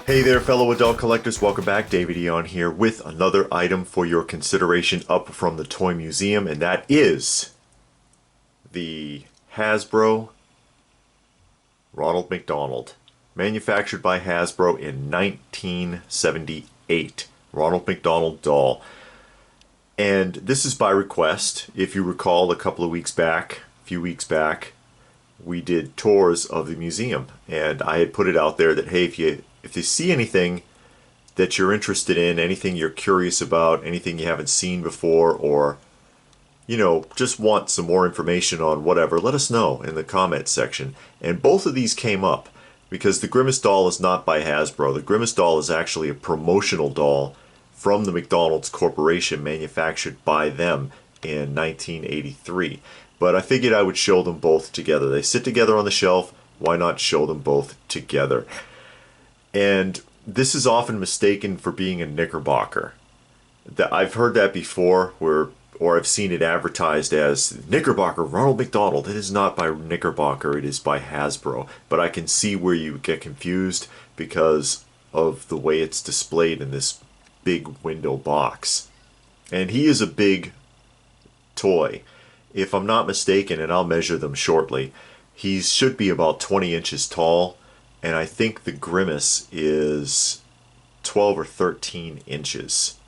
Hey there, fellow adult collectors. Welcome back. David Eon here with another item for your consideration up from the Toy Museum, and that is the Hasbro Ronald McDonald, manufactured by Hasbro in 1978. Ronald McDonald doll. And this is by request. If you recall, a few weeks back, we did tours of the museum, and I had put it out there that, hey, if you see anything that you're interested in, anything you're curious about, anything you haven't seen before, or just want some more information on whatever, let us know in the comments section. And both of these came up because the Grimace doll is not by Hasbro. The Grimace doll is actually a promotional doll from the McDonald's Corporation, manufactured by them in 1983. But I figured I would show them both together. They sit together on the shelf. Why not show them both together? And this is often mistaken for being a Knickerbocker. I've heard that before, or I've seen it advertised as Knickerbocker Ronald McDonald. It is not by Knickerbocker, it is by Hasbro. But I can see where you get confused because of the way it's displayed in this big window box. And he is a big toy. If I'm not mistaken, and I'll measure them shortly, he should be about 20 inches tall. And I think the Grimace is 12 or 13 inches.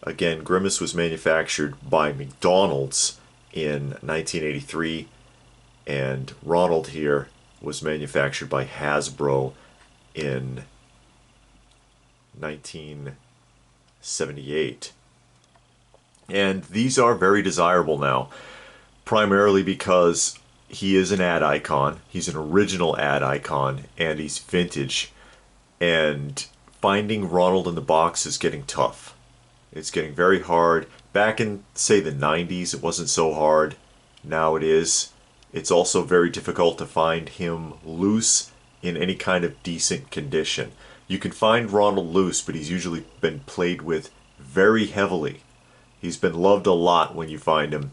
Again, Grimace was manufactured by McDonald's in 1983, and Ronald here was manufactured by Hasbro in 1978. And these are very desirable now, primarily because he is an ad icon. He's an original ad icon, and he's vintage. And finding Ronald in the box is getting tough. It's getting very hard. Back in, say, the 90s, it wasn't so hard. Now it is. It's also very difficult to find him loose in any kind of decent condition. You can find Ronald loose, but he's usually been played with very heavily. He's been loved a lot when you find him.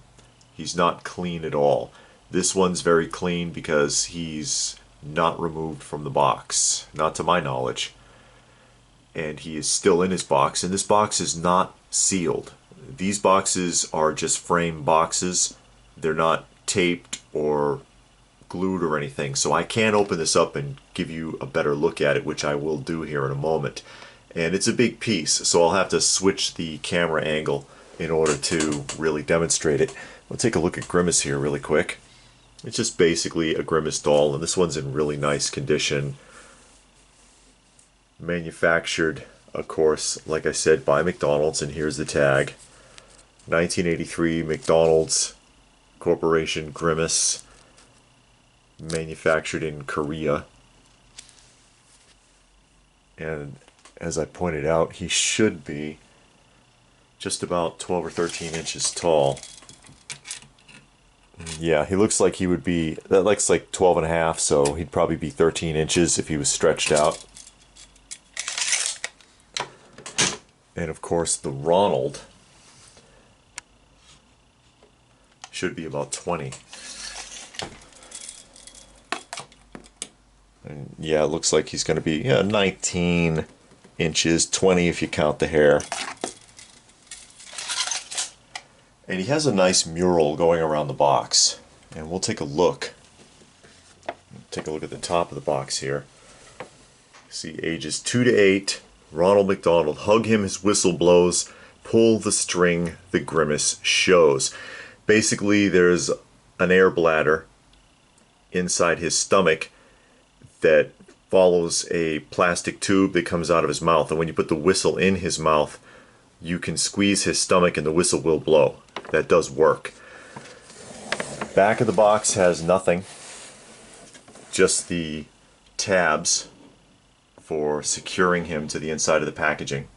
He's not clean at all. This one's very clean because he's not removed from the box, not to my knowledge. And he is still in his box, and this box is not sealed. These boxes are just frame boxes. They're not taped or glued or anything, so I can't open this up and give you a better look at it, which I will do here in a moment. And it's a big piece, so I'll have to switch the camera angle in order to really demonstrate it. We'll take a look at Grimace here really quick. It's just basically a Grimace doll, and this one's in really nice condition. Manufactured, of course, like I said, by McDonald's, and here's the tag. 1983 McDonald's Corporation Grimace, manufactured in Korea. And as I pointed out, he should be just about 12 or 13 inches tall. Yeah, he looks like he would be, that looks like 12 and a half, so he'd probably be 13 inches if he was stretched out. And of course the Ronald should be about 20. And yeah, it looks like he's going to be 19 inches, 20 if you count the hair. And he has a nice mural going around the box. And we'll take a look. Take a look at the top of the box here. See, ages 2 to 8. Ronald McDonald. Hug him, his whistle blows. Pull the string, the Grimace shows. Basically, there's an air bladder inside his stomach that follows a plastic tube that comes out of his mouth. And when you put the whistle in his mouth, you can squeeze his stomach and the whistle will blow. That does work. Back of the box has nothing, just the tabs for securing him to the inside of the packaging.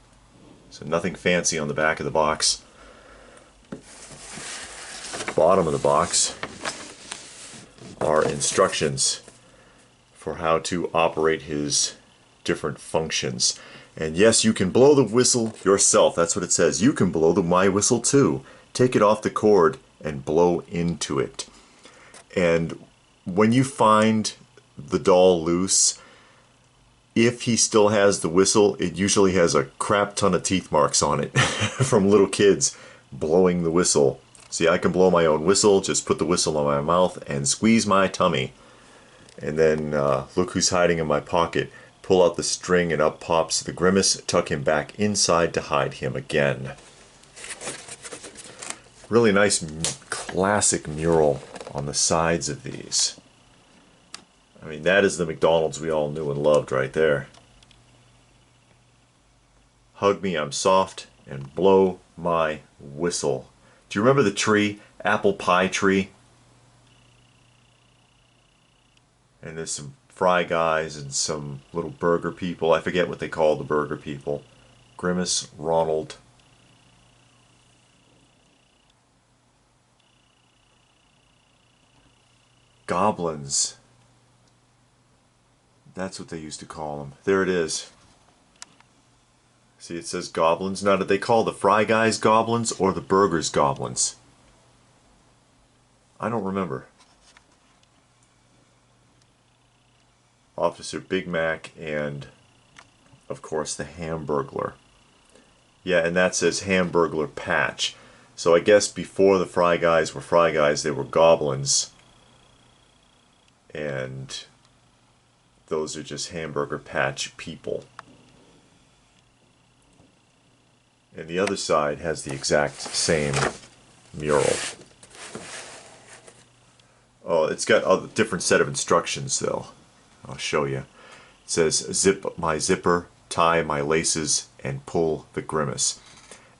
So nothing fancy on the back of the box. Bottom of the box are instructions for how to operate his different functions. And yes, you can blow the whistle yourself. That's what it says. You can blow my whistle too. Take it off the cord and blow into it. And when you find the doll loose, if he still has the whistle, it usually has a crap ton of teeth marks on it from little kids blowing the whistle. See, I can blow my own whistle, just put the whistle on my mouth and squeeze my tummy. And then look who's hiding in my pocket. Pull out the string and up pops the Grimace, tuck him back inside to hide him again. Really nice classic mural on the sides of these. I mean, that is the McDonald's we all knew and loved right there. Hug me, I'm soft, and blow my whistle. Do you remember the tree? Apple pie tree? And there's some fry guys and some little burger people. I forget what they call the burger people. Grimace, Ronald. Goblins. That's what they used to call them. There it is. See, it says goblins. Now, did they call the fry guys goblins or the burgers goblins? I don't remember. Officer Big Mac and, of course, the Hamburglar. Yeah, and that says Hamburglar Patch. So I guess before the fry guys were fry guys, they were goblins. And those are just Hamburger Patch people. And the other side has the exact same mural. Oh, it's got a different set of instructions though. I'll show you. It says zip my zipper, tie my laces, and pull the Grimace.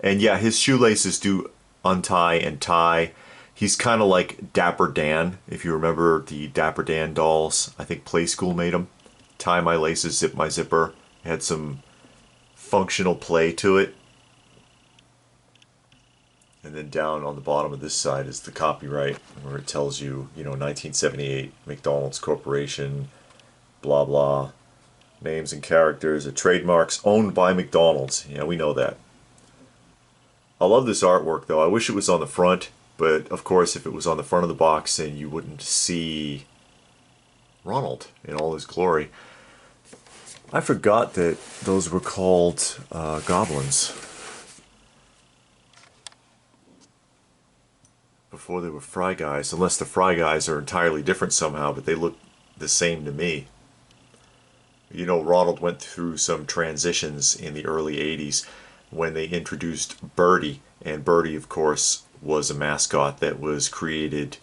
And yeah, his shoelaces do untie and tie. He's kind of like Dapper Dan, if you remember the Dapper Dan dolls. I think Play School made them. Tie my laces, zip my zipper. It had some functional play to it. And then down on the bottom of this side is the copyright, where it tells you, 1978, McDonald's Corporation, blah blah, names and characters, trademarks owned by McDonald's. Yeah, we know that. I love this artwork though. I wish it was on the front, but of course if it was on the front of the box then you wouldn't see Ronald in all his glory. I forgot that those were called goblins before they were fry guys, unless the fry guys are entirely different somehow, but they look the same to me. Ronald went through some transitions in the early 80s when they introduced Birdie, and Birdie, of course, was a mascot that was created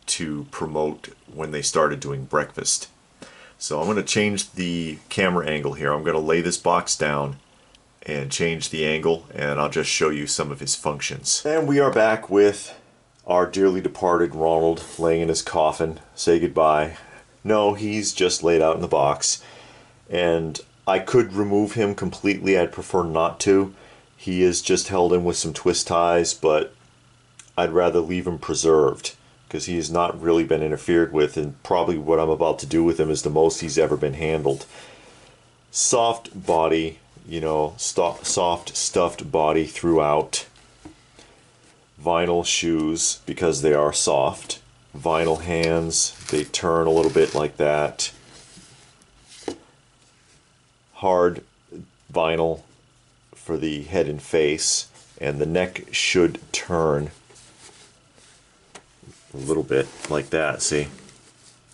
to promote when they started doing breakfast. So I'm going to change the camera angle here. I'm going to lay this box down and change the angle, and I'll just show you some of his functions. And we are back with our dearly departed Ronald laying in his coffin. Say goodbye. No, he's just laid out in the box. And I could remove him completely. I'd prefer not to. He is just held in with some twist ties, but I'd rather leave him preserved because he has not really been interfered with, and probably what I'm about to do with him is the most he's ever been handled. Soft body, soft stuffed body throughout. Vinyl shoes because they are soft. Vinyl hands, they turn a little bit like that. Hard vinyl for the head and face, and the neck should turn a little bit like that. See,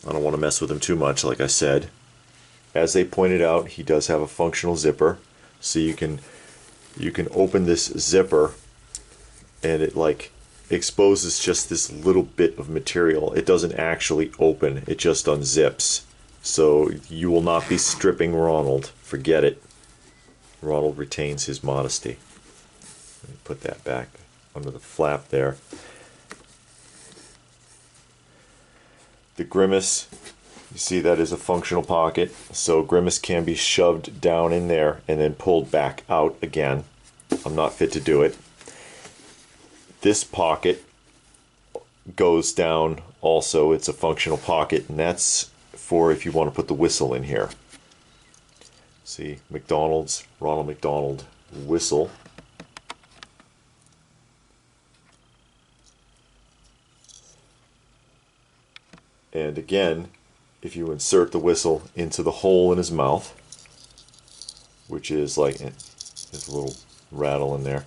I don't want to mess with him too much, like I said. As they pointed out, he does have a functional zipper, so you can open this zipper and it exposes just this little bit of material. It doesn't actually open, it just unzips. So you will not be stripping Ronald. Forget it. Ronald retains his modesty. Let me put that back under the flap there. The Grimace, you see that is a functional pocket. So Grimace can be shoved down in there and then pulled back out again. I'm not fit to do it. This pocket goes down also. It's a functional pocket, and that's for if you want to put the whistle in here. See, McDonald's, Ronald McDonald whistle. And again, if you insert the whistle into the hole in his mouth, which is like, there's a little rattle in there.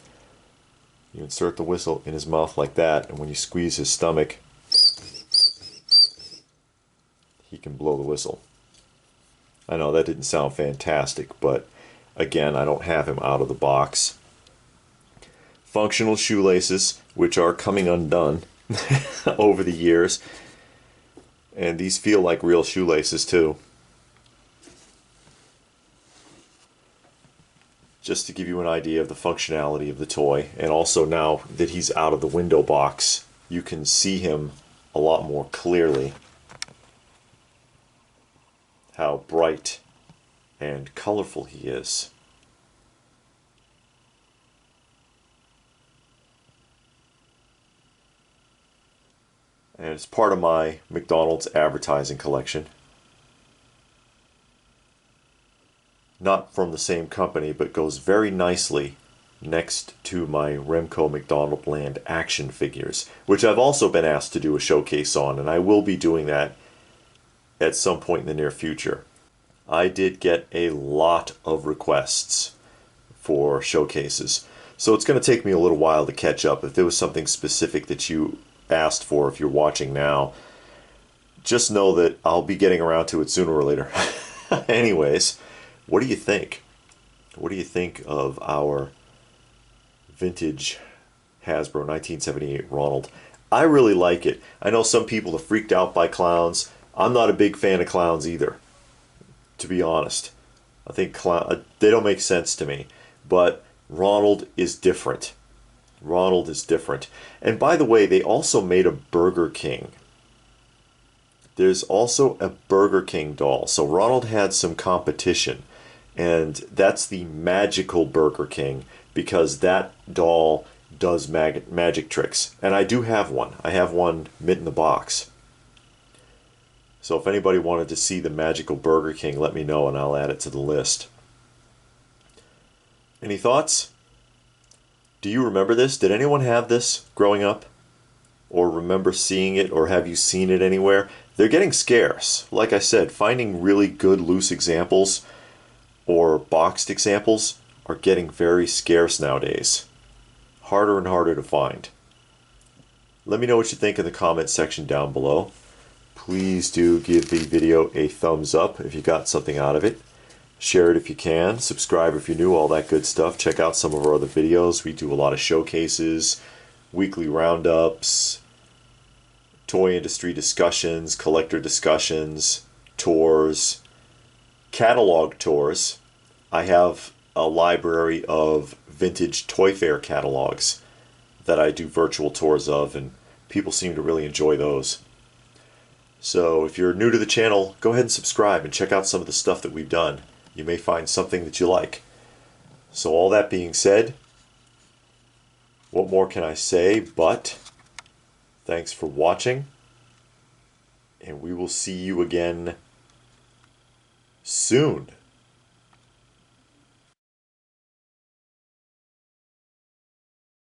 You insert the whistle in his mouth like that, and when you squeeze his stomach, he can blow the whistle. I know that didn't sound fantastic, but again, I don't have him out of the box. Functional shoelaces, which are coming undone over the years. And these feel like real shoelaces too. Just to give you an idea of the functionality of the toy. And also now that he's out of the window box, you can see him a lot more clearly. How bright and colorful he is. And it's part of my McDonald's advertising collection. Not from the same company, but goes very nicely next to my Remco McDonald Land action figures, which I've also been asked to do a showcase on, and I will be doing that at some point in the near future. I did get a lot of requests for showcases, so it's going to take me a little while to catch up. If there was something specific that you asked for, if you're watching now, just know that I'll be getting around to it sooner or later. Anyways, what do you think? What do you think of our vintage Hasbro 1978 Ronald? I really like it. I know some people are freaked out by clowns. I'm not a big fan of clowns either, to be honest. I think they don't make sense to me. But Ronald is different. Ronald is different. And by the way, they also made a Burger King. There's also a Burger King doll. So Ronald had some competition. And that's the magical Burger King, because that doll does magic tricks. And I do have one. I have one mint in the box. So if anybody wanted to see the magical Burger King, let me know and I'll add it to the list. Any thoughts? Do you remember this? Did anyone have this growing up? Or remember seeing it, or have you seen it anywhere? They're getting scarce. Like I said, finding really good loose examples or boxed examples are getting very scarce nowadays. Harder and harder to find. Let me know what you think in the comment section down below. Please do give the video a thumbs up if you got something out of it. Share it if you can. Subscribe if you're new, all that good stuff. Check out some of our other videos. We do a lot of showcases, weekly roundups, toy industry discussions, collector discussions, tours, catalog tours. I have a library of vintage Toy Fair catalogs that I do virtual tours of, and people seem to really enjoy those. So if you're new to the channel, go ahead and subscribe and check out some of the stuff that we've done. You may find something that you like. So all that being said, what more can I say but thanks for watching, and we will see you again soon.